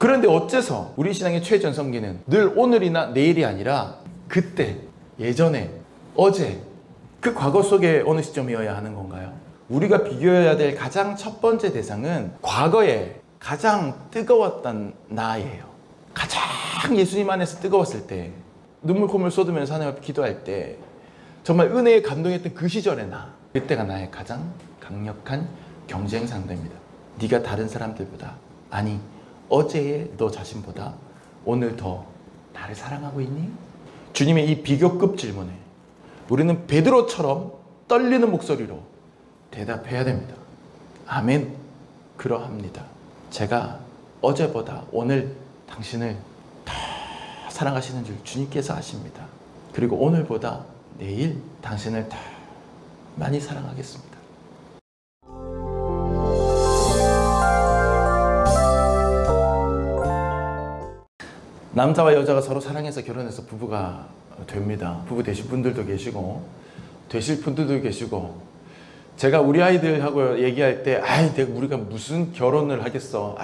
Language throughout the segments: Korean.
그런데 어째서 우리 신앙의 최전성기는 늘 오늘이나 내일이 아니라 그때, 예전에, 어제, 그 과거 속에 어느 시점이어야 하는 건가요? 우리가 비교해야 될 가장 첫 번째 대상은 과거에 가장 뜨거웠던 나예요. 가장 예수님 안에서 뜨거웠을 때, 눈물 콧물 쏟으면서 하나님 앞에 기도할 때 정말 은혜에 감동했던 그 시절의 나, 그때가 나의 가장 강력한 경쟁 상대입니다. 네가 다른 사람들보다, 아니 어제의 너 자신보다 오늘 더 나를 사랑하고 있니? 주님의 이 비교급 질문에 우리는 베드로처럼 떨리는 목소리로 대답해야 됩니다. 아멘, 그러합니다. 제가 어제보다 오늘 당신을 더 사랑하시는 줄 주님께서 아십니다. 그리고 오늘보다 내일 당신을 더 많이 사랑하겠습니다. 남자와 여자가 서로 사랑해서 결혼해서 부부가 됩니다. 부부 되신 분들도 계시고 되실 분들도 계시고, 제가 우리 아이들하고 얘기할 때 우리가 무슨 결혼을 하겠어,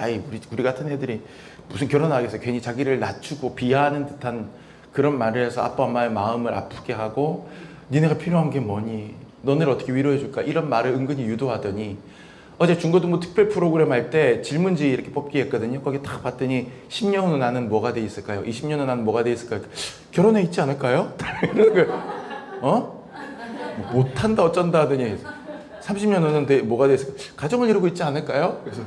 우리 같은 애들이 무슨 결혼을 하겠어, 괜히 자기를 낮추고 비하하는 듯한 그런 말을 해서 아빠 엄마의 마음을 아프게 하고, 니네가 필요한 게 뭐니, 너네를 어떻게 위로해 줄까, 이런 말을 은근히 유도하더니 어제 중고등부 특별 프로그램 할 때 질문지 이렇게 뽑기 했거든요. 거기 딱 봤더니 10년 후 나는 뭐가 돼 있을까요? 20년 후 나는 뭐가 돼 있을까요? 결혼해 있지 않을까요? 못한다 어쩐다 하더니 30년 후는 뭐가 돼 있을까요? 가정을 이루고 있지 않을까요? 그래서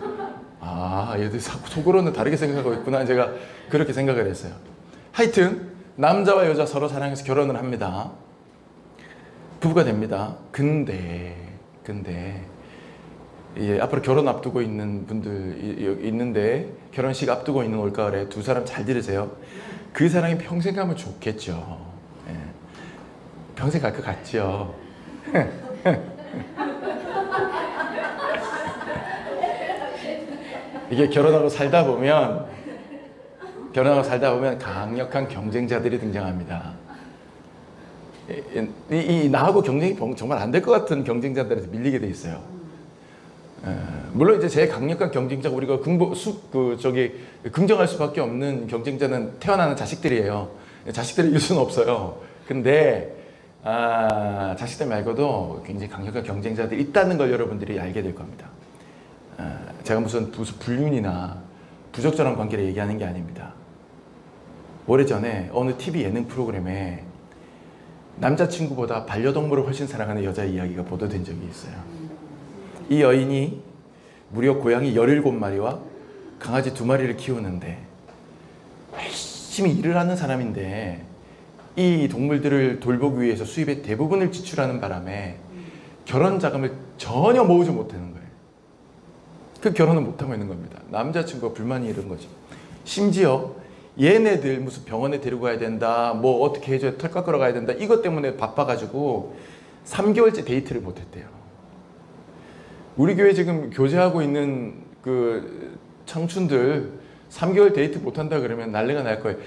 얘들 속으로는 다르게 생각하고 있구나, 제가 그렇게 생각을 했어요. 하여튼 남자와 여자 서로 사랑해서 결혼을 합니다. 부부가 됩니다. 근데 앞으로 결혼 앞두고 있는 분들 있는데, 결혼식 앞두고 있는 올가을에 두 사람 잘 들으세요. 그 사랑이 평생 가면 좋겠죠. 예. 평생 갈 것 같죠. 이게 결혼하고 살다 보면 강력한 경쟁자들이 등장합니다. 나하고 경쟁이 정말 안 될 것 같은 경쟁자들한테 밀리게 돼 있어요. 물론 이제 제일 강력한 경쟁자가 우리가 긍정할 수밖에 없는 경쟁자는 태어나는 자식들이에요. 자식들을 이길 수는 없어요. 근데 자식들 말고도 굉장히 강력한 경쟁자들이 있다는 걸 여러분들이 알게 될 겁니다. 제가 무슨 불륜이나 부적절한 관계를 얘기하는 게 아닙니다. 오래전에 어느 TV 예능 프로그램에 남자친구보다 반려동물을 훨씬 사랑하는 여자 이야기가 보도된 적이 있어요. 이 여인이 무려 고양이 17마리와 강아지 2마리를 키우는데 열심히 일을 하는 사람인데, 이 동물들을 돌보기 위해서 수입의 대부분을 지출하는 바람에 결혼 자금을 전혀 모으지 못하는 거예요. 그 결혼을 못하고 있는 겁니다. 남자친구가 불만이 이런 거죠. 심지어 얘네들 무슨 병원에 데리고 가야 된다, 뭐 어떻게 해줘야 털 깎으러 가야 된다, 이것 때문에 바빠가지고 3개월째 데이트를 못했대요. 우리 교회 지금 교제하고 있는 그 청춘들 3개월 데이트 못한다 그러면 난리가 날 거예요.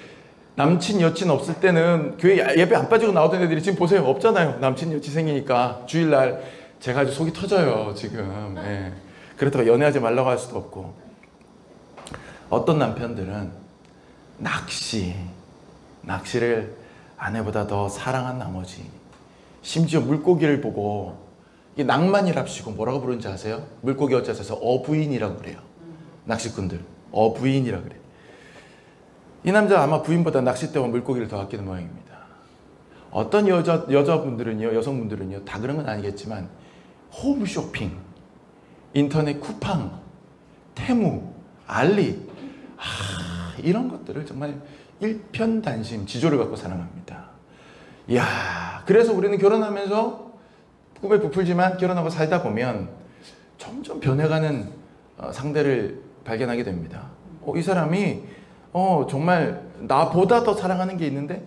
남친 여친 없을 때는 교회 예배 안 빠지고 나오던 애들이 지금 보세요, 없잖아요. 남친 여친 생기니까 주일날 제가 아주 속이 터져요 지금. 예. 그렇다고 연애하지 말라고 할 수도 없고, 어떤 남편들은 낚시를 아내보다 더 사랑한 나머지 심지어 물고기를 보고, 이 낭만이랍시고 뭐라고 부르는지 아세요? 물고기 어째서 어부인이라고 그래요. 낚시꾼들 어부인이라고 그래요. 이 남자 아마 부인보다 낚싯대와 물고기를 더 아끼는 모양입니다. 어떤 여성분들은요 다 그런 건 아니겠지만 홈쇼핑, 인터넷 쿠팡, 테무, 알리, 이런 것들을 정말 일편단심 지조를 갖고 사랑합니다. 이야, 그래서 우리는 결혼하면서 꿈에 부풀지만 결혼하고 살다 보면 점점 변해가는 상대를 발견하게 됩니다. 이 사람이 정말 나보다 더 사랑하는 게 있는데,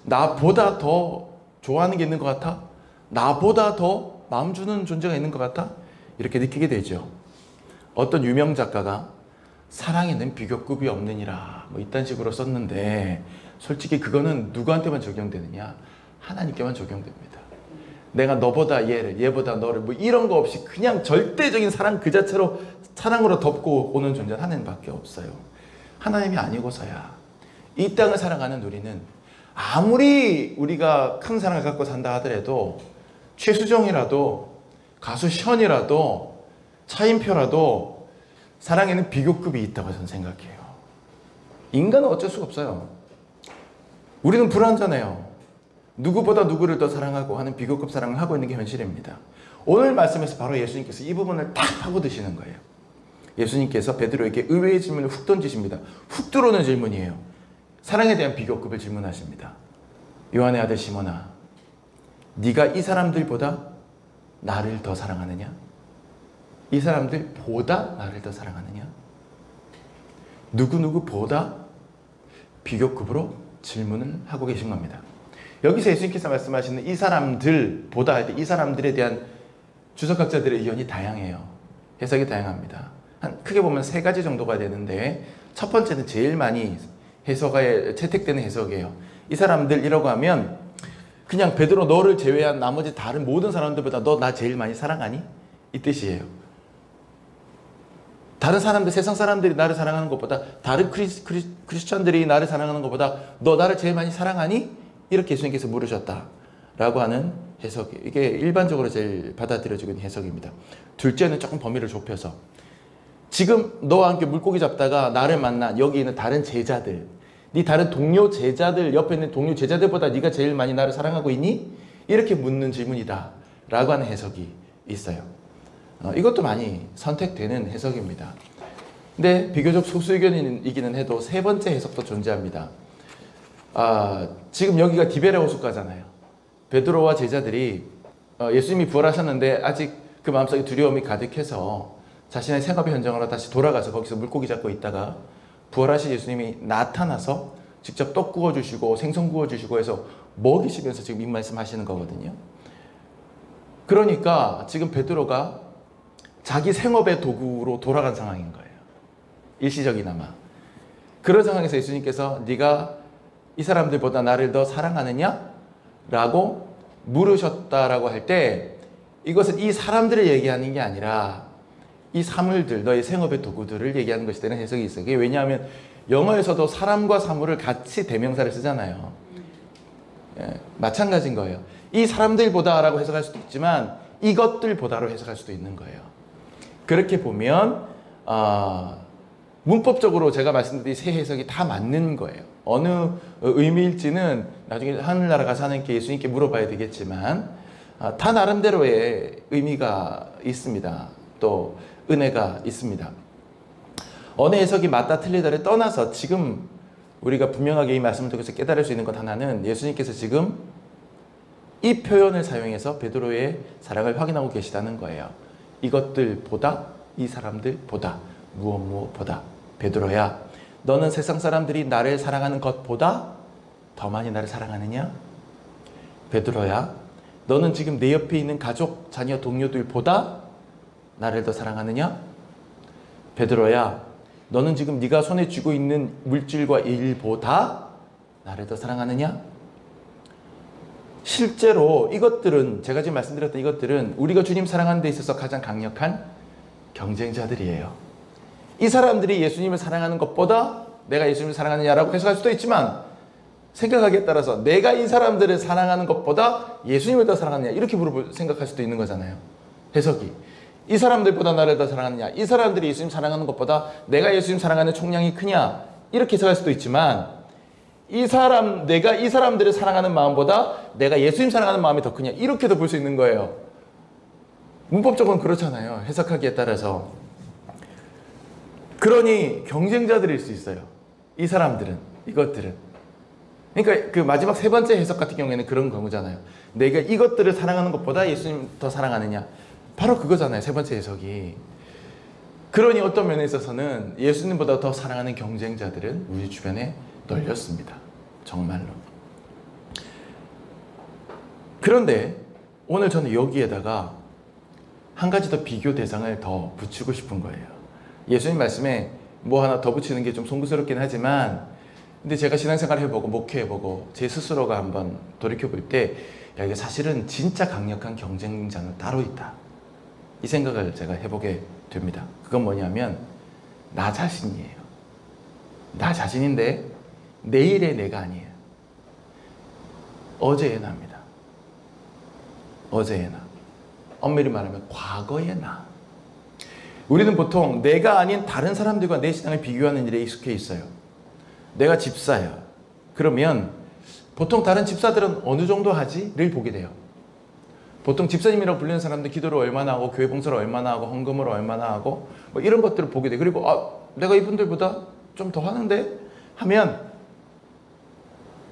나보다 더 좋아하는 게 있는 것 같아, 나보다 더 마음 주는 존재가 있는 것 같아, 이렇게 느끼게 되죠. 어떤 유명 작가가 사랑에는 비교급이 없느니라 뭐 이딴 식으로 썼는데, 솔직히 그거는 누구한테만 적용되느냐? 하나님께만 적용됩니다. 내가 너보다 얘보다 너를 뭐 이런 거 없이 그냥 절대적인 사랑 그 자체로 사랑으로 덮고 오는 존재는 하나님밖에 없어요. 하나님이 아니고서야. 이 땅을 살아가는 우리는 아무리 우리가 큰 사랑을 갖고 산다 하더라도 최수정이라도 가수 션이라도 차인표라도 사랑에는 비교급이 있다고 저는 생각해요. 인간은 어쩔 수가 없어요. 우리는 불완전해요. 누구보다 누구를 더 사랑하고 하는 비교급 사랑을 하고 있는 게 현실입니다. 오늘 말씀에서 바로 예수님께서 이 부분을 딱 파고드시는 거예요. 예수님께서 베드로에게 의외의 질문을 훅 던지십니다. 훅 들어오는 질문이에요. 사랑에 대한 비교급을 질문하십니다. 요한의 아들 시몬아, 네가 이 사람들보다 나를 더 사랑하느냐? 이 사람들보다 나를 더 사랑하느냐? 누구누구보다 비교급으로 질문을 하고 계신 겁니다. 여기서 예수님께서 말씀하시는 이 사람들보다 할 때 이 사람들에 대한 주석학자들의 의견이 다양해요. 해석이 다양합니다. 크게 보면 세 가지 정도가 되는데 첫 번째는 제일 많이 해석에 채택되는 해석이에요. 이 사람들이라고 하면 그냥 베드로 너를 제외한 나머지 다른 모든 사람들보다 너 나 제일 많이 사랑하니? 이 뜻이에요. 다른 사람들, 세상 사람들이 나를 사랑하는 것보다 다른 크리스천들이 나를 사랑하는 것보다 너 나를 제일 많이 사랑하니? 이렇게 예수님께서 물으셨다라고 하는 해석이 이게 일반적으로 제일 받아들여지는 해석입니다. 둘째는 조금 범위를 좁혀서 지금 너와 함께 물고기 잡다가 나를 만난 여기 있는 다른 제자들, 네 다른 동료 제자들, 옆에 있는 동료 제자들보다 네가 제일 많이 나를 사랑하고 있니? 이렇게 묻는 질문이다 라고 하는 해석이 있어요. 이것도 많이 선택되는 해석입니다. 근데 비교적 소수 의견이기는 해도 세 번째 해석도 존재합니다. 지금 여기가 디베레 호숫가잖아요. 베드로와 제자들이 예수님이 부활하셨는데 아직 그 마음속에 두려움이 가득해서 자신의 생업의 현장으로 다시 돌아가서 거기서 물고기 잡고 있다가 부활하신 예수님이 나타나서 직접 떡 구워주시고 생선 구워주시고 해서 먹이시면서 지금 이 말씀 하시는 거거든요. 그러니까 지금 베드로가 자기 생업의 도구로 돌아간 상황인 거예요. 일시적이나마. 그런 상황에서 예수님께서 네가 이 사람들보다 나를 더 사랑하느냐? 라고 물으셨다라고 할 때 이것은 이 사람들을 얘기하는 게 아니라 이 사물들, 너의 생업의 도구들을 얘기하는 것이 되는 해석이 있어요. 그게 왜냐하면 영어에서도 사람과 사물을 같이 대명사를 쓰잖아요. 마찬가지인 거예요. 이 사람들보다라고 해석할 수도 있지만 이것들보다로 해석할 수도 있는 거예요. 그렇게 보면 문법적으로 제가 말씀드린 세 해석이 다 맞는 거예요. 어느 의미일지는 나중에 하늘나라 가서 하나님께 예수님께 물어봐야 되겠지만 다 나름대로의 의미가 있습니다. 또 은혜가 있습니다. 어느 해석이 맞다 틀리다를 떠나서 지금 우리가 분명하게 이 말씀을 통해서 깨달을 수 있는 것 하나는 예수님께서 지금 이 표현을 사용해서 베드로의 사랑을 확인하고 계시다는 거예요. 이것들보다, 이 사람들보다, 무엇보다. 베드로야, 너는 세상 사람들이 나를 사랑하는 것보다 더 많이 나를 사랑하느냐? 베드로야, 너는 지금 내 옆에 있는 가족, 자녀, 동료들보다 나를 더 사랑하느냐? 베드로야, 너는 지금 네가 손에 쥐고 있는 물질과 일보다 나를 더 사랑하느냐? 실제로 이것들은, 제가 지금 말씀드렸던 이것들은 우리가 주님 사랑하는 데 있어서 가장 강력한 경쟁자들이에요. 이 사람들이 예수님을 사랑하는 것보다 내가 예수님을 사랑하느냐라고 해석할 수도 있지만 생각하기에 따라서 내가 이 사람들을 사랑하는 것보다 예수님을 더 사랑하느냐 이렇게 생각할 수도 있는 거잖아요. 해석이. 이 사람들보다 나를 더 사랑하느냐, 이 사람들이 예수님 사랑하는 것보다 내가 예수님 사랑하는 총량이 크냐 이렇게 해석할 수도 있지만 내가 이 사람들을 사랑하는 마음보다 내가 예수님 사랑하는 마음이 더 크냐 이렇게도 볼 수 있는 거예요. 문법적으로는 그렇잖아요. 해석하기에 따라서. 그러니 경쟁자들일 수 있어요. 이 사람들은, 이것들은. 그러니까 그 마지막 세 번째 해석 같은 경우에는 그런 경우잖아요. 내가 이것들을 사랑하는 것보다 예수님 더 사랑하느냐. 바로 그거잖아요. 세 번째 해석이. 그러니 어떤 면에 있어서는 예수님보다 더 사랑하는 경쟁자들은 우리 주변에 널렸습니다. 정말로. 그런데 오늘 저는 여기에다가 한 가지 더 비교 대상을 더 붙이고 싶은 거예요. 예수님 말씀에 뭐 하나 더 붙이는 게 좀 송구스럽긴 하지만 근데 제가 신앙생활 해보고 목회해보고 제 스스로가 한번 돌이켜볼 때 야, 이게 사실은 진짜 강력한 경쟁자는 따로 있다. 이 생각을 제가 해보게 됩니다. 그건 뭐냐면 나 자신이에요. 나 자신인데 내일의 내가 아니에요. 어제의 나입니다. 어제의 나. 엄밀히 말하면 과거의 나. 우리는 보통 내가 아닌 다른 사람들과 내 신앙을 비교하는 일에 익숙해 있어요. 내가 집사야. 그러면 보통 다른 집사들은 어느 정도 하지?를 보게 돼요. 보통 집사님이라고 불리는 사람들 기도를 얼마나 하고 교회 봉사를 얼마나 하고 헌금을 얼마나 하고 뭐 이런 것들을 보게 돼요. 그리고 내가 이분들보다 좀 더 하는데 하면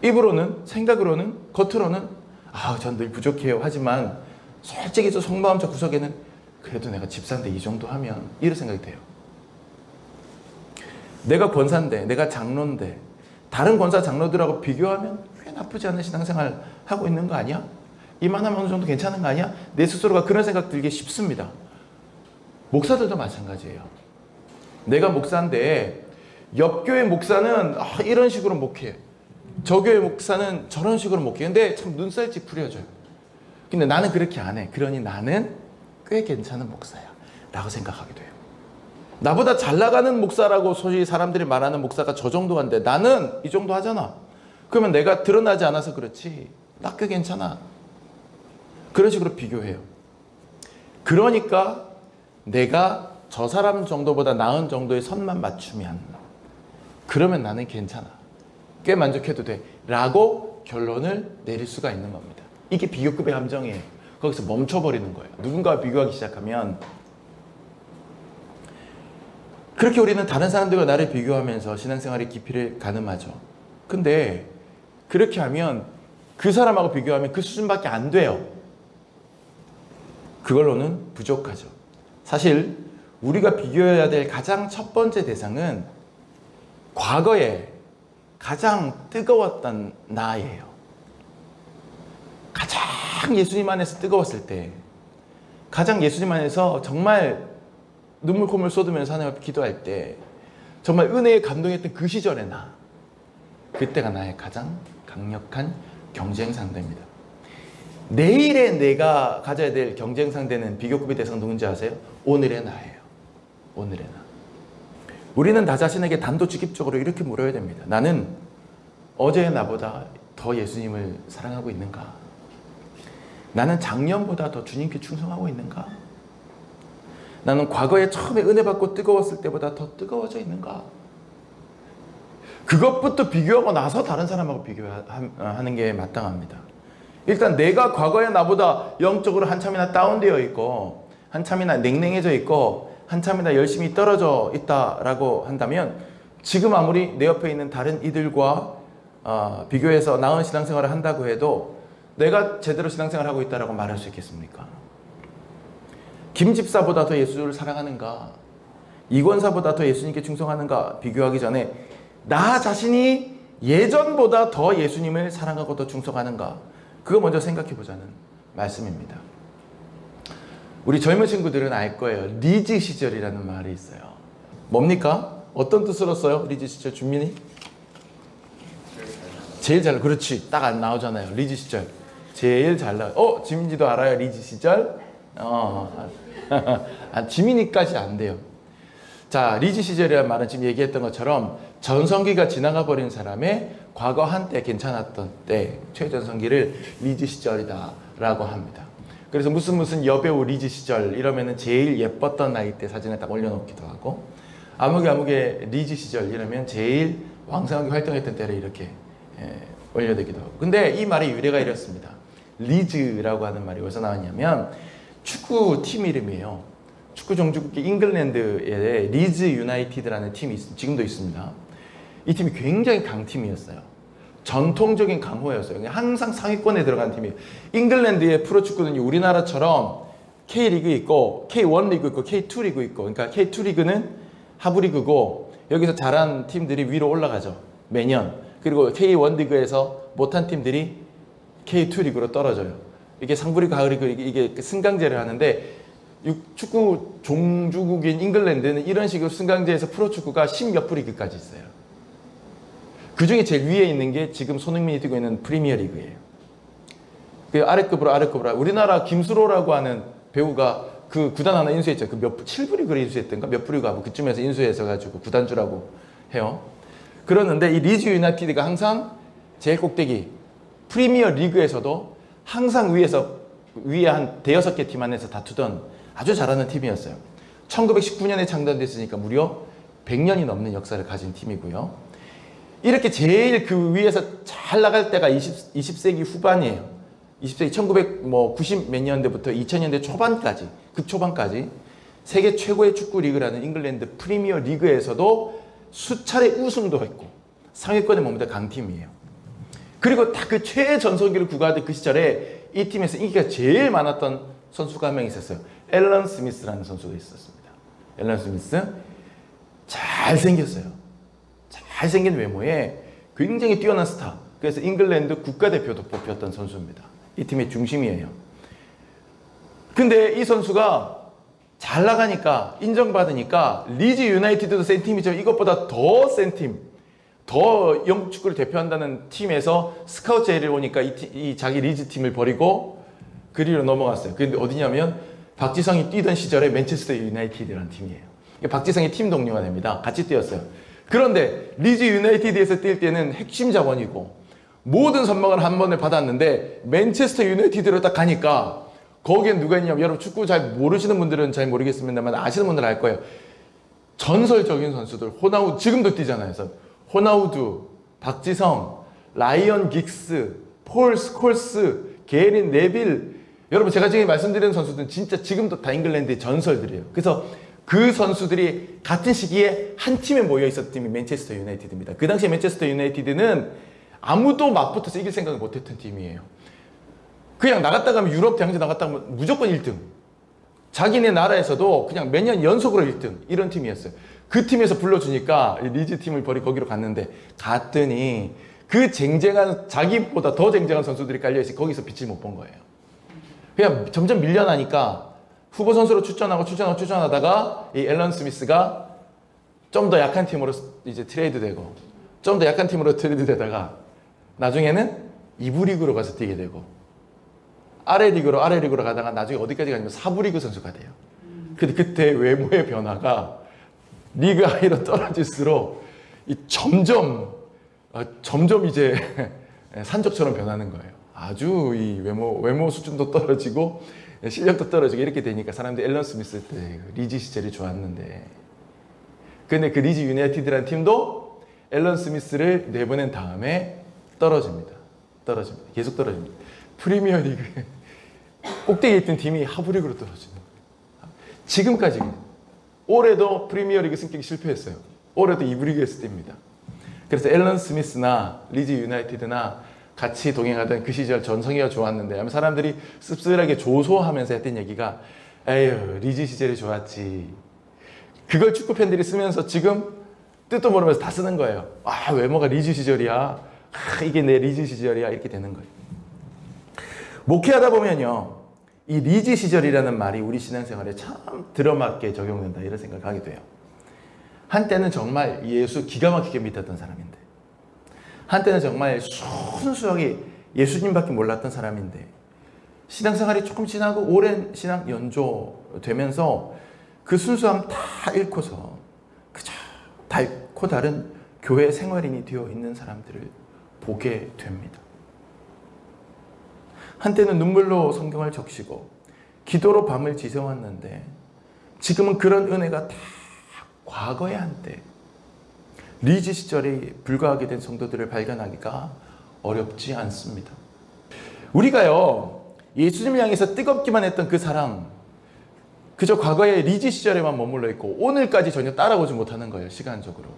입으로는 생각으로는 겉으로는 전 늘 부족해요. 하지만 솔직히 저 속마음 저 구석에는 그래도 내가 집사인데 이 정도 하면 이런 생각이 돼요. 내가 권사인데 내가 장로인데 다른 권사 장로들하고 비교하면 꽤 나쁘지 않은 신앙생활 하고 있는 거 아니야? 이만하면 어느 정도 괜찮은 거 아니야? 내 스스로가 그런 생각 들기 쉽습니다. 목사들도 마찬가지예요. 내가 목사인데 옆 교회 목사는 이런 식으로 목회해. 저 교회 목사는 저런 식으로 목회해. 근데 참 눈살 찌푸려져요. 근데 나는 그렇게 안 해. 그러니 나는 꽤 괜찮은 목사야 라고 생각하게 돼요. 나보다 잘 나가는 목사라고 소위 사람들이 말하는 목사가 저 정도 한데 나는 이 정도 하잖아. 그러면 내가 드러나지 않아서 그렇지 나 꽤 괜찮아. 그런 식으로 비교해요. 그러니까 내가 저 사람 정도보다 나은 정도의 선만 맞추면 그러면 나는 괜찮아. 꽤 만족해도 돼. 라고 결론을 내릴 수가 있는 겁니다. 이게 비교급의 함정이에요. 거기서 멈춰버리는 거예요. 누군가와 비교하기 시작하면 그렇게 우리는 다른 사람들과 나를 비교하면서 신앙생활의 깊이를 가늠하죠. 근데 그렇게 하면 그 사람하고 비교하면 그 수준밖에 안 돼요. 그걸로는 부족하죠. 사실 우리가 비교해야 될 가장 첫 번째 대상은 과거에 가장 뜨거웠던 나예요. 가장 예수님 안에서 뜨거웠을 때, 가장 예수님 안에서 정말 눈물 콧물 쏟으면서 하나님 앞에 기도할 때 정말 은혜에 감동했던 그 시절의 나, 그때가 나의 가장 강력한 경쟁 상대입니다. 내일의 내가 가져야 될 경쟁 상대는 비교급의 대상 누군지 아세요? 오늘의 나예요. 오늘의 나. 우리는 나 자신에게 단도직입적으로 이렇게 물어야 됩니다. 나는 어제의 나보다 더 예수님을 사랑하고 있는가? 나는 작년보다 더 주님께 충성하고 있는가? 나는 과거에 처음에 은혜 받고 뜨거웠을 때보다 더 뜨거워져 있는가? 그것부터 비교하고 나서 다른 사람하고 비교하는 게 마땅합니다. 일단 내가 과거의 나보다 영적으로 한참이나 다운되어 있고 한참이나 냉랭해져 있고 한참이나 열심히 떨어져 있다라고 한다면 지금 아무리 내 옆에 있는 다른 이들과 비교해서 나은 신앙생활을 한다고 해도 내가 제대로 신앙생활을 하고 있다라고 말할 수 있겠습니까? 김 집사보다 더 예수를 사랑하는가? 이권사보다 더 예수님께 충성하는가? 비교하기 전에 나 자신이 예전보다 더 예수님을 사랑하고 더 충성하는가? 그거 먼저 생각해 보자는 말씀입니다. 우리 젊은 친구들은 알 거예요. 리즈 시절이라는 말이 있어요. 뭡니까? 어떤 뜻으로 써요? 리즈 시절 준민이? 제일 잘, 그렇지. 딱 안 나오잖아요. 리즈 시절. 제일 잘 나와요. 지민이도 알아요? 리즈 시절? 지민이까지 안 돼요. 자, 리즈 시절이라는 말은 지금 얘기했던 것처럼 전성기가 지나가 버린 사람의 과거 한때 괜찮았던 때 최전성기를 리즈 시절이다 라고 합니다. 그래서 무슨 여배우 리즈 시절 이러면은 제일 예뻤던 나이 때 사진을 딱 올려놓기도 하고 아무개 리즈 시절 이러면 제일 왕성하게 활동했던 때를 이렇게 올려두기도 하고. 근데 이 말의 유래가 이렇습니다. 리즈라고 하는 말이 어디서 나왔냐면 축구팀 이름이에요. 축구 종주국기 잉글랜드에 리즈 유나이티드라는 팀이 지금도 있습니다. 이 팀이 굉장히 강팀이었어요. 전통적인 강호였어요. 항상 상위권에 들어간 팀이에요. 잉글랜드의 프로축구는 우리나라처럼 K리그 있고 K1 리그 있고 K2 리그 있고, 그러니까 K2 리그는 하부 리그고 여기서 잘한 팀들이 위로 올라가죠. 매년. 그리고 K1 리그에서 못한 팀들이 K2 리그로 떨어져요. 이게 상부 리그, 하부 리그 이게 승강제를 하는데 축구 종주국인 잉글랜드는 이런 식으로 승강제에서 프로축구가 10몇 부 리그까지 있어요. 그 중에 제일 위에 있는 게 지금 손흥민이 뛰고 있는 프리미어 리그예요. 그 아래급으로 우리나라 김수로라고 하는 배우가 그 구단 하나 인수했죠. 그 7부 리그를 인수했던가 몇 부 리그 하고 그쯤에서 인수해서 가지고 구단주라고 해요. 그러는데 이 리즈 유나이티드가 항상 제일 꼭대기 프리미어 리그에서도 항상 위에 한 대여섯 개 팀 안에서 다투던 아주 잘하는 팀이었어요. 1919년에 창단됐으니까 무려 100년이 넘는 역사를 가진 팀이고요. 이렇게 제일 그 위에서 잘 나갈 때가 20세기 후반이에요. 20세기 1990 몇 년대부터 2000년대 초반까지, 극초반까지 세계 최고의 축구 리그라는 잉글랜드 프리미어 리그에서도 수차례 우승도 했고 상위권에 머무르던 강팀이에요. 그리고 딱 그 최전성기를 구가하던 그 시절에 이 팀에서 인기가 제일 많았던 선수가 한 명 있었어요. 앨런 스미스라는 선수가 있었습니다. 앨런 스미스 잘생겼어요. 잘생긴 외모에 굉장히 뛰어난 스타. 그래서 잉글랜드 국가대표도 뽑혔던 선수입니다. 이 팀의 중심이에요. 근데 이 선수가 잘 나가니까 인정받으니까 리즈 유나이티드도 센 팀이지만 이것보다 더 센 팀, 더 영국 축구를 대표한다는 팀에서 스카우트 제의를 오니까 이 자기 리즈 팀을 버리고 그리로 넘어갔어요. 근데 어디냐면 박지성이 뛰던 시절에 맨체스터 유나이티드라는 팀이에요. 박지성이 팀 동료가 됩니다. 같이 뛰었어요. 그런데 리즈 유나이티드에서 뛸 때는 핵심 자원이고 모든 선망을 한 번에 받았는데 맨체스터 유나이티드로 딱 가니까 거기엔 누가 있냐면 여러분 축구 잘 모르시는 분들은 잘 모르겠습니다만 아시는 분들은 알 거예요. 전설적인 선수들 호나우두 지금도 뛰잖아요. 그래서 호나우두, 박지성, 라이언 긱스, 폴 스콜스, 게린 네빌 여러분 제가 지금 말씀드리는 선수들은 진짜 지금도 다 잉글랜드의 전설들이에요. 그래서 그 선수들이 같은 시기에 한 팀에 모여 있었던 팀이 맨체스터 유나이티드입니다. 그 당시에 맨체스터 유나이티드는 아무도 맞붙어서 이길 생각을 못했던 팀이에요. 그냥 나갔다 가면 유럽 대항전 나갔다 가면 무조건 1등. 자기네 나라에서도 그냥 몇 년 연속으로 1등. 이런 팀이었어요. 그 팀에서 불러주니까 리즈 팀을 버리고 거기로 갔더니 그 쟁쟁한 자기보다 더 쟁쟁한 선수들이 깔려있어 거기서 빛을 못 본 거예요. 그냥 점점 밀려나니까 후보 선수로 추천하다가 이 앨런 스미스가 좀 더 약한 팀으로 이제 트레이드 되고 좀 더 약한 팀으로 트레이드 되다가 나중에는 2부 리그로 가서 뛰게 되고 아래 리그로 가다가 나중에 어디까지 가냐면 4부 리그 선수가 돼요. 근데 그때 외모의 변화가 리그 하이로 떨어질수록 점점 이제 산적처럼 변하는 거예요. 아주 이 외모 수준도 떨어지고 실력도 떨어지고 이렇게 되니까 사람들이 앨런 스미스 때 리즈 시절이 좋았는데 근데 그 리즈 유나이티드라는 팀도 앨런 스미스를 내보낸 다음에 떨어집니다. 계속 떨어집니다. 프리미어 리그 꼭대기에 있던 팀이 하부 리그로 떨어지는 거예요. 지금까지 올해도 프리미어 리그 승격이 실패했어요. 올해도 2부 리그에서 뜁니다. 그래서 앨런 스미스나 리즈 유나이티드나 같이 동행하던 그 시절 전성기가 좋았는데 사람들이 씁쓸하게 조소하면서 했던 얘기가 에휴 리즈 시절이 좋았지. 그걸 축구 팬들이 쓰면서 지금 뜻도 모르면서 다 쓰는 거예요. 아 외모가 리즈 시절이야. 아, 이게 내 리즈 시절이야. 이렇게 되는 거예요. 목회하다 보면요. 이 리즈 시절이라는 말이 우리 신앙생활에 참 들어맞게 적용된다 이런 생각을 하게 돼요. 한때는 정말 예수 기가 막히게 믿었던 사람인데 한때는 정말 순수하게 예수님밖에 몰랐던 사람인데 신앙생활이 조금 지나고 오랜 신앙 연조되면서 그 순수함 다 잃고서 그저 닳고 다른 교회 생활인이 되어 있는 사람들을 보게 됩니다. 한때는 눈물로 성경을 적시고 기도로 밤을 지새웠는데 지금은 그런 은혜가 다 과거의 한때 리즈 시절에 불과하게 된 성도들을 발견하기가 어렵지 않습니다. 우리가요 예수님을 향해서 뜨겁기만 했던 그 사랑 그저 과거의 리즈 시절에만 머물러 있고 오늘까지 전혀 따라오지 못하는 거예요. 시간적으로.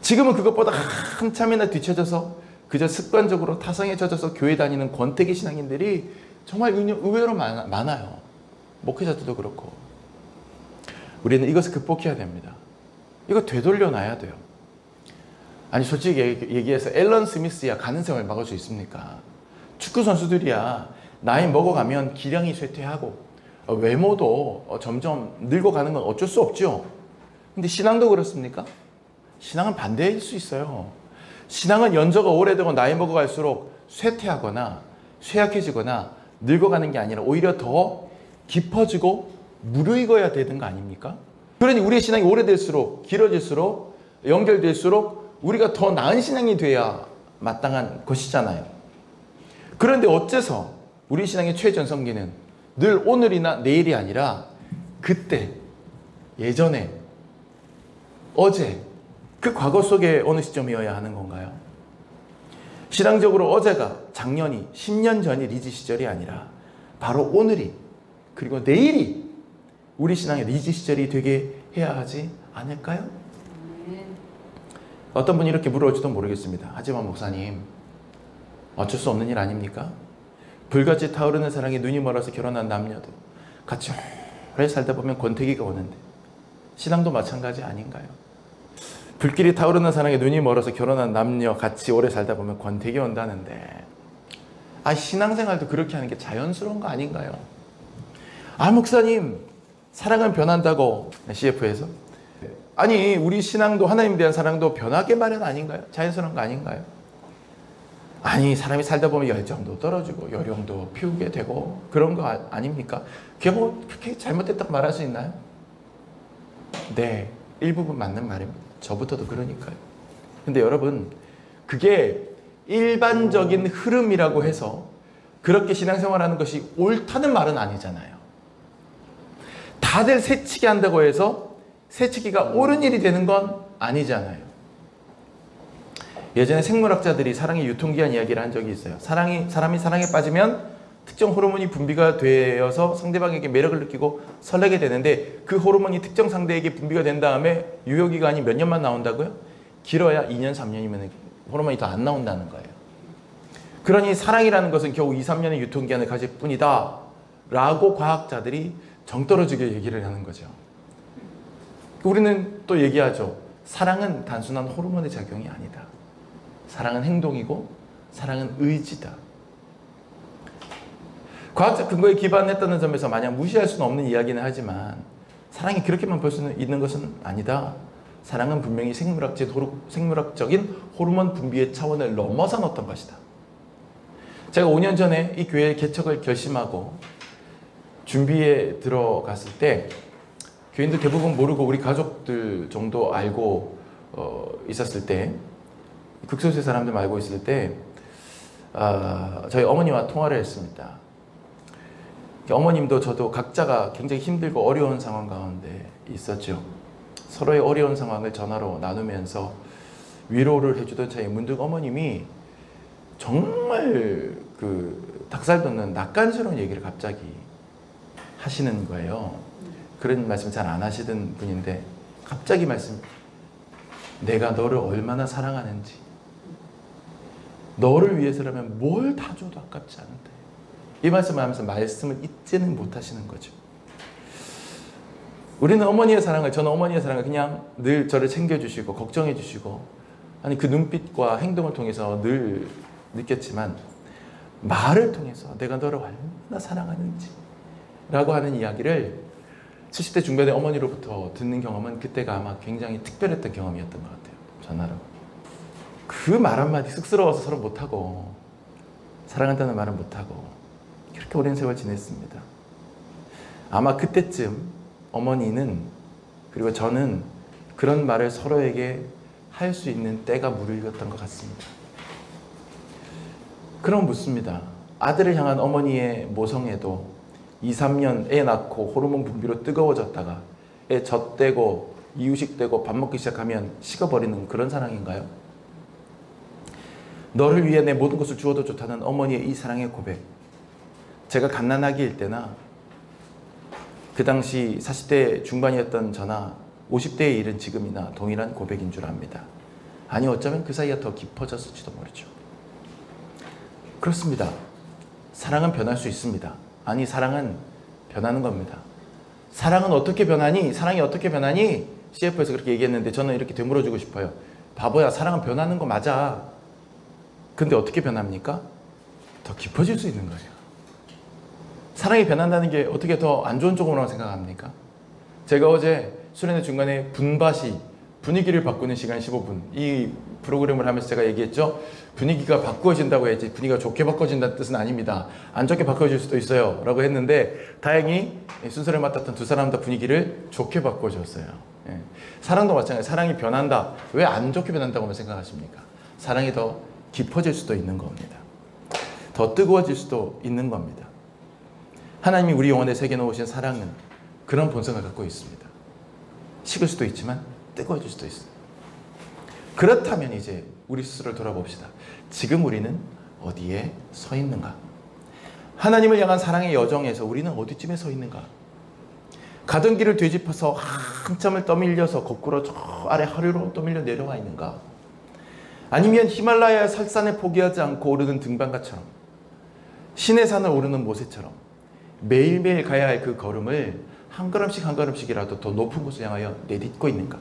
지금은 그것보다 한참이나 뒤쳐져서 그저 습관적으로 타성에 젖어서 교회 다니는 권태기 신앙인들이 정말 의외로 많아요. 목회자들도 그렇고. 우리는 이것을 극복해야 됩니다. 이거 되돌려 놔야 돼요. 아니 솔직히 얘기해서 앨런 스미스야 가능성을 막을 수 있습니까? 축구 선수들이야 나이 먹어가면 기량이 쇠퇴하고 외모도 점점 늙어가는 건 어쩔 수 없죠. 근데 신앙도 그렇습니까? 신앙은 반대일 수 있어요. 신앙은 연저가 오래되고 나이 먹어갈수록 쇠퇴하거나 쇠약해지거나 늙어가는 게 아니라 오히려 더 깊어지고 무르익어야 되는 거 아닙니까? 그러니 우리의 신앙이 오래될수록 길어질수록 연결될수록 우리가 더 나은 신앙이 돼야 마땅한 것이잖아요. 그런데 어째서 우리 신앙의 최전성기는 늘 오늘이나 내일이 아니라 그때, 예전에, 어제, 그 과거 속에 어느 시점이어야 하는 건가요? 신앙적으로 어제가, 작년이, 10년 전이 리즈 시절이 아니라 바로 오늘이, 그리고 내일이 우리 신앙의 리즈 시절이 되게 해야 하지 않을까요? 어떤 분이 이렇게 물어올지도 모르겠습니다. 하지만 목사님, 어쩔 수 없는 일 아닙니까? 불같이 타오르는 사랑에 눈이 멀어서 결혼한 남녀도 같이 오래 살다 보면 권태기가 오는데 신앙도 마찬가지 아닌가요? 불길이 타오르는 사랑에 눈이 멀어서 결혼한 남녀 같이 오래 살다 보면 권태기 온다는데 신앙생활도 그렇게 하는 게 자연스러운 거 아닌가요? 목사님, 사랑은 변한다고 CF에서 아니 우리 신앙도 하나님에 대한 사랑도 변하게 마련 아닌가요? 자연스러운 거 아닌가요? 아니 사람이 살다 보면 열정도 떨어지고 요령도 피우게 되고 그런 거 아닙니까? 그게 뭐 그렇게 잘못됐다고 말할 수 있나요? 네, 일부분 맞는 말입니다. 저부터도 그러니까요. 근데 여러분, 그게 일반적인 흐름이라고 해서 그렇게 신앙생활하는 것이 옳다는 말은 아니잖아요. 다들 새치기 한다고 해서 새치기가 옳은 일이 되는 건 아니잖아요. 예전에 생물학자들이 사랑의 유통기한 이야기를 한 적이 있어요. 사람이 사랑에 빠지면 특정 호르몬이 분비가 되어서 상대방에게 매력을 느끼고 설레게 되는데 그 호르몬이 특정 상대에게 분비가 된 다음에 유효기간이 몇 년만 나온다고요? 길어야 2년, 3년이면 호르몬이 더 안 나온다는 거예요. 그러니 사랑이라는 것은 겨우 2, 3년의 유통기한을 가질 뿐이다 라고 과학자들이 정떨어지게 얘기를 하는 거죠. 우리는 또 얘기하죠. 사랑은 단순한 호르몬의 작용이 아니다. 사랑은 행동이고 사랑은 의지다. 과학적 근거에 기반했다는 점에서 마냥 무시할 수는 없는 이야기는 하지만 사랑이 그렇게만 볼 수 있는 것은 아니다. 사랑은 분명히 생물학적인 호르몬 분비의 차원을 넘어선 어떤 것이다. 제가 5년 전에 이 교회 개척을 결심하고 준비에 들어갔을 때 교인들 대부분 모르고 우리 가족들 정도 알고 있었을 때 극소수의 사람들 알고 있을 때 저희 어머니와 통화를 했습니다. 어머님도 저도 각자가 굉장히 힘들고 어려운 상황 가운데 있었죠. 서로의 어려운 상황을 전화로 나누면서 위로를 해주던 차에 문득 어머님이 정말 그 닭살 돋는 낯간스러운 얘기를 갑자기 하시는 거예요. 그런 말씀 잘 안 하시던 분인데 갑자기 내가 너를 얼마나 사랑하는지, 너를 위해서라면 뭘 다 줘도 아깝지 않은데, 이 말씀을 하면서 말씀을 잊지는 못하시는 거죠. 우리는 어머니의 사랑을, 저는 어머니의 사랑을 그냥 늘 저를 챙겨주시고 걱정해주시고 아니 그 눈빛과 행동을 통해서 늘 느꼈지만 말을 통해서 내가 너를 얼마나 사랑하는지 라고 하는 이야기를 70대 중반의 어머니로부터 듣는 경험은 그때가 아마 굉장히 특별했던 경험이었던 것 같아요. 전화로. 그 말 한마디 쑥스러워서 서로 못하고 사랑한다는 말은 못하고 그렇게 오랜 세월 지냈습니다. 아마 그때쯤 어머니는 그리고 저는 그런 말을 서로에게 할 수 있는 때가 무르익었던 것 같습니다. 그럼 묻습니다. 아들을 향한 어머니의 모성애도 2, 3년 애 낳고 호르몬 분비로 뜨거워졌다가 애 젖대고 이유식되고 밥 먹기 시작하면 식어버리는 그런 사랑인가요? 너를 위해 내 모든 것을 주어도 좋다는 어머니의 이 사랑의 고백, 제가 갓난아기일 때나 그 당시 40대 중반이었던 저나 50대에 이른 지금이나 동일한 고백인 줄 압니다. 아니 어쩌면 그 사이가 더 깊어졌을지도 모르죠. 그렇습니다. 사랑은 변할 수 있습니다. 아니 사랑은 변하는 겁니다. 사랑은 어떻게 변하니? 사랑이 어떻게 변하니? CF에서 그렇게 얘기했는데 저는 이렇게 되물어주고 싶어요. 바보야, 사랑은 변하는 거 맞아. 근데 어떻게 변합니까? 더 깊어질 수 있는 거예요. 사랑이 변한다는 게 어떻게 더 안 좋은 쪽으로 생각합니까? 제가 어제 수련회 중간에 분밭이 분위기를 바꾸는 시간 15분 이 프로그램을 하면서 제가 얘기했죠. 분위기가 바꾸어진다고 해야지 분위기가 좋게 바꿔진다는 뜻은 아닙니다. 안 좋게 바꿔질 수도 있어요 라고 했는데 다행히 순서를 맡았던 두 사람 다 분위기를 좋게 바꿔줬어요. 사랑도 마찬가지예요. 사랑이 변한다. 왜 안 좋게 변한다고 생각하십니까? 사랑이 더 깊어질 수도 있는 겁니다. 더 뜨거워질 수도 있는 겁니다. 하나님이 우리 영혼에 새겨놓으신 사랑은 그런 본성을 갖고 있습니다. 식을 수도 있지만 뜨거워질 수도 있습니다. 그렇다면 이제 우리 스스로를 돌아봅시다. 지금 우리는 어디에 서 있는가? 하나님을 향한 사랑의 여정에서 우리는 어디쯤에 서 있는가? 가던 길을 되짚어서 한참을 떠밀려서 거꾸로 저 아래 하류로 떠밀려 내려와 있는가? 아니면 히말라야의 설산에 포기하지 않고 오르는 등반가처럼, 신의 산을 오르는 모세처럼 매일매일 가야 할 그 걸음을 한 걸음씩 한 걸음씩이라도 더 높은 곳을 향하여 내딛고 있는가?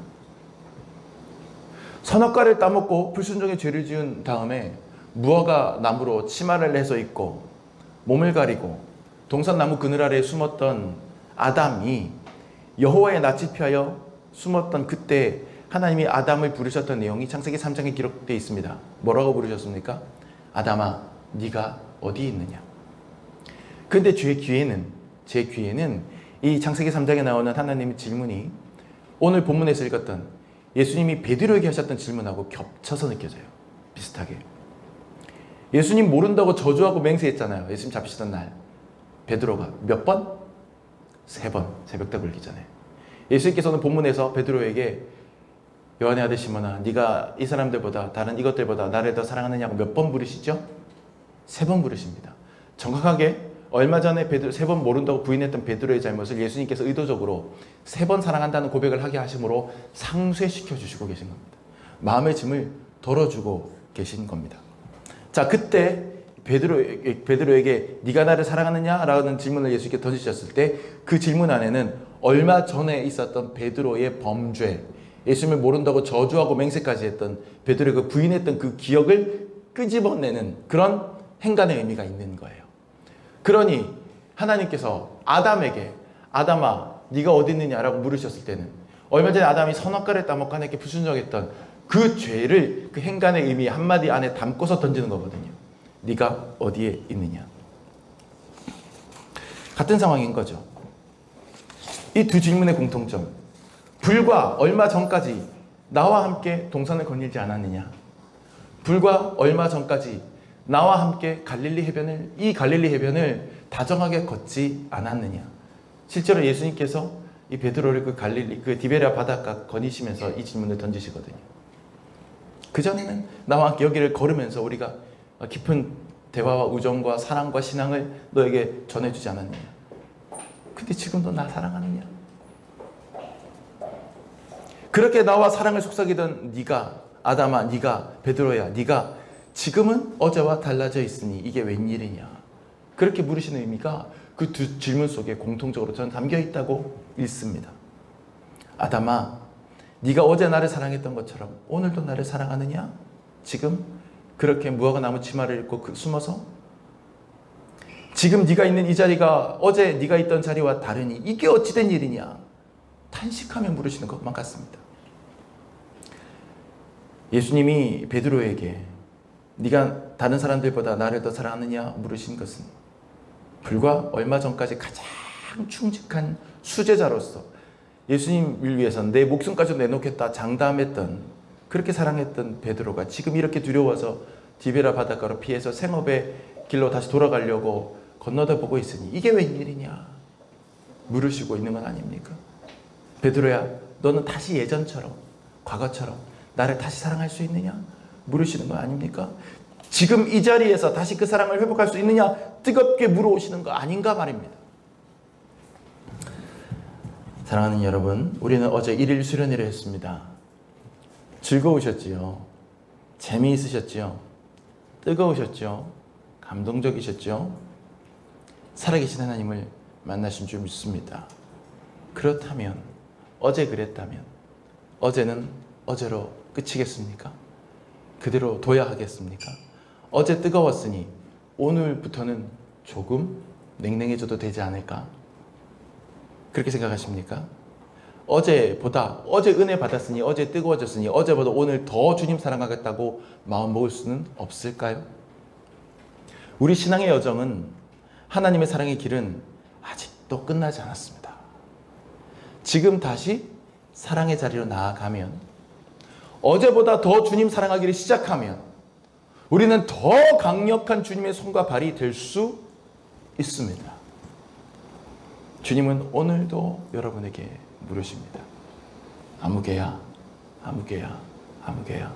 선악과를 따먹고 불순종의 죄를 지은 다음에 무화과 나무로 치마를 해서 입고 몸을 가리고 동산나무 그늘 아래에 숨었던 아담이 여호와의 낯을 피하여 숨었던 그때 하나님이 아담을 부르셨던 내용이 창세기 3장에 기록되어 있습니다. 뭐라고 부르셨습니까? 아담아, 네가 어디 있느냐? 그런데 제 귀에는 이 창세기 3장에 나오는 하나님의 질문이 오늘 본문에서 읽었던 예수님이 베드로에게 하셨던 질문하고 겹쳐서 느껴져요. 비슷하게. 예수님 모른다고 저주하고 맹세했잖아요. 예수님 잡히시던 날. 베드로가 몇 번? 3번. 새벽다 굴기 전에. 예수님께서는 본문에서 베드로에게 요한의 아들 시몬아, 네가 이 사람들보다 다른 이것들보다 나를 더 사랑하느냐고 몇 번 부르시죠? 3번 부르십니다. 정확하게 얼마 전에 3번 모른다고 부인했던 베드로의 잘못을 예수님께서 의도적으로 3번 사랑한다는 고백을 하게 하심으로 상쇄시켜 주시고 계신 겁니다. 마음의 짐을 덜어주고 계신 겁니다. 자, 그때 베드로에게 네가 나를 사랑하느냐라는 질문을 예수님께 던지셨을 때 그 질문 안에는 얼마 전에 있었던 베드로의 범죄, 예수님을 모른다고 저주하고 맹세까지 했던 베드로가 부인했던 그 기억을 끄집어내는 그런 행간의 의미가 있는 거예요. 그러니 하나님께서 아담에게 아담아 네가 어디 있느냐라고 물으셨을 때는 얼마 전에 아담이 선악과를 따먹고 하나님께 불순종했던 그 죄를 그 행간의 의미 한마디 안에 담고서 던지는 거거든요. 네가 어디에 있느냐. 같은 상황인 거죠. 이 두 질문의 공통점. 불과 얼마 전까지 나와 함께 동산을 거닐지 않았느냐. 불과 얼마 전까지 나와 함께 이 갈릴리 해변을 다정하게 걷지 않았느냐. 실제로 예수님께서 이 베드로를 그 디베랴 바닷가 거니시면서 이 질문을 던지시거든요. 그전에는 나와 함께 여기를 걸으면서 우리가 깊은 대화와 우정과 사랑과 신앙을 너에게 전해주지 않았느냐. 근데 지금도 나 사랑하느냐. 그렇게 나와 사랑을 속삭이던 네가 아담아, 네가 베드로야, 네가 지금은 어제와 달라져 있으니 이게 웬일이냐. 그렇게 물으시는 의미가 그 두 질문 속에 공통적으로 저는 담겨 있다고 읽습니다. 아담아, 네가 어제 나를 사랑했던 것처럼 오늘도 나를 사랑하느냐? 지금 그렇게 무화과 나무 치마를 입고 숨어서 지금 네가 있는 이 자리가 어제 네가 있던 자리와 다르니 이게 어찌된 일이냐? 탄식하며 물으시는 것만 같습니다. 예수님이 베드로에게 네가 다른 사람들보다 나를 더 사랑하느냐 물으신 것은 불과 얼마 전까지 가장 충직한 수제자로서 예수님을 위해서 내 목숨까지 내놓겠다 장담했던, 그렇게 사랑했던 베드로가 지금 이렇게 두려워서 디베랴 바닷가로 피해서 생업의 길로 다시 돌아가려고 건너다 보고 있으니 이게 웬일이냐 물으시고 있는 건 아닙니까? 베드로야, 너는 다시 예전처럼 과거처럼 나를 다시 사랑할 수 있느냐 물으시는 거 아닙니까? 지금 이 자리에서 다시 그 사랑을 회복할 수 있느냐 뜨겁게 물어오시는 거 아닌가 말입니다. 사랑하는 여러분, 우리는 어제 일일 수련회를 했습니다. 즐거우셨지요? 재미있으셨지요? 뜨거우셨죠? 감동적이셨죠? 살아계신 하나님을 만나신 줄 믿습니다. 그렇다면, 어제 그랬다면 어제는 어제로 끝이겠습니까? 그대로 둬야 하겠습니까? 어제 뜨거웠으니 오늘부터는 조금 냉랭해져도 되지 않을까? 그렇게 생각하십니까? 어제 은혜 받았으니, 어제 뜨거워졌으니 어제보다 오늘 더 주님 사랑하겠다고 마음 먹을 수는 없을까요? 우리 신앙의 여정은, 하나님의 사랑의 길은 아직도 끝나지 않았습니다. 지금 다시 사랑의 자리로 나아가면, 어제보다 더 주님 사랑하기를 시작하면 우리는 더 강력한 주님의 손과 발이 될 수 있습니다. 주님은 오늘도 여러분에게 물으십니다. 아무개야, 아무개야, 아무개야,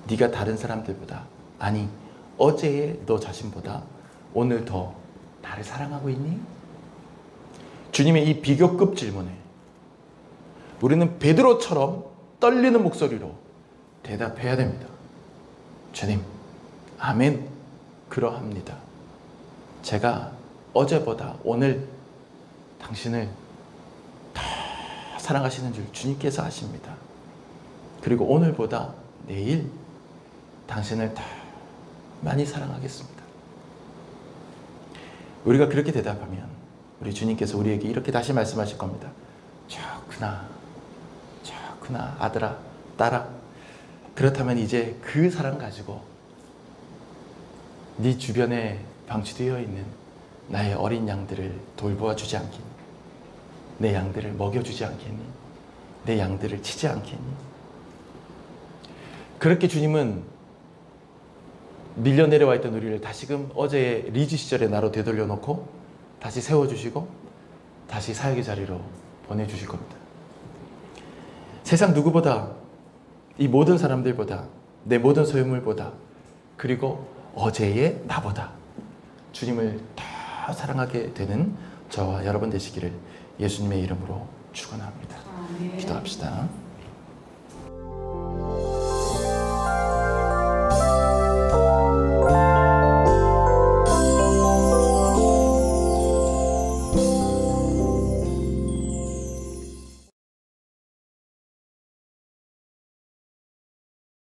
네가 다른 사람들보다, 아니 어제의 너 자신보다 오늘 더 나를 사랑하고 있니? 주님의 이 비교급 질문에 우리는 베드로처럼 떨리는 목소리로 대답해야 됩니다. 주님, 아멘, 그러합니다. 제가 어제보다 오늘 당신을 더 사랑하시는 줄 주님께서 아십니다. 그리고 오늘보다 내일 당신을 더 많이 사랑하겠습니다. 우리가 그렇게 대답하면 우리 주님께서 우리에게 이렇게 다시 말씀하실 겁니다. 좋구나, 좋구나, 아들아, 딸아. 그렇다면 이제 그 사랑 가지고 네 주변에 방치되어 있는 나의 어린 양들을 돌보아 주지 않겠니? 내 양들을 먹여주지 않겠니? 내 양들을 치지 않겠니? 그렇게 주님은 밀려 내려와 있던 우리를 다시금 어제의 리즈 시절의 나로 되돌려 놓고 다시 세워주시고 다시 사역의 자리로 보내주실 겁니다. 세상 누구보다, 이 모든 사람들보다, 내 모든 소유물보다, 그리고 어제의 나보다 주님을 더 사랑하게 되는 저와 여러분 되시기를 예수님의 이름으로 축원합니다. 기도합시다.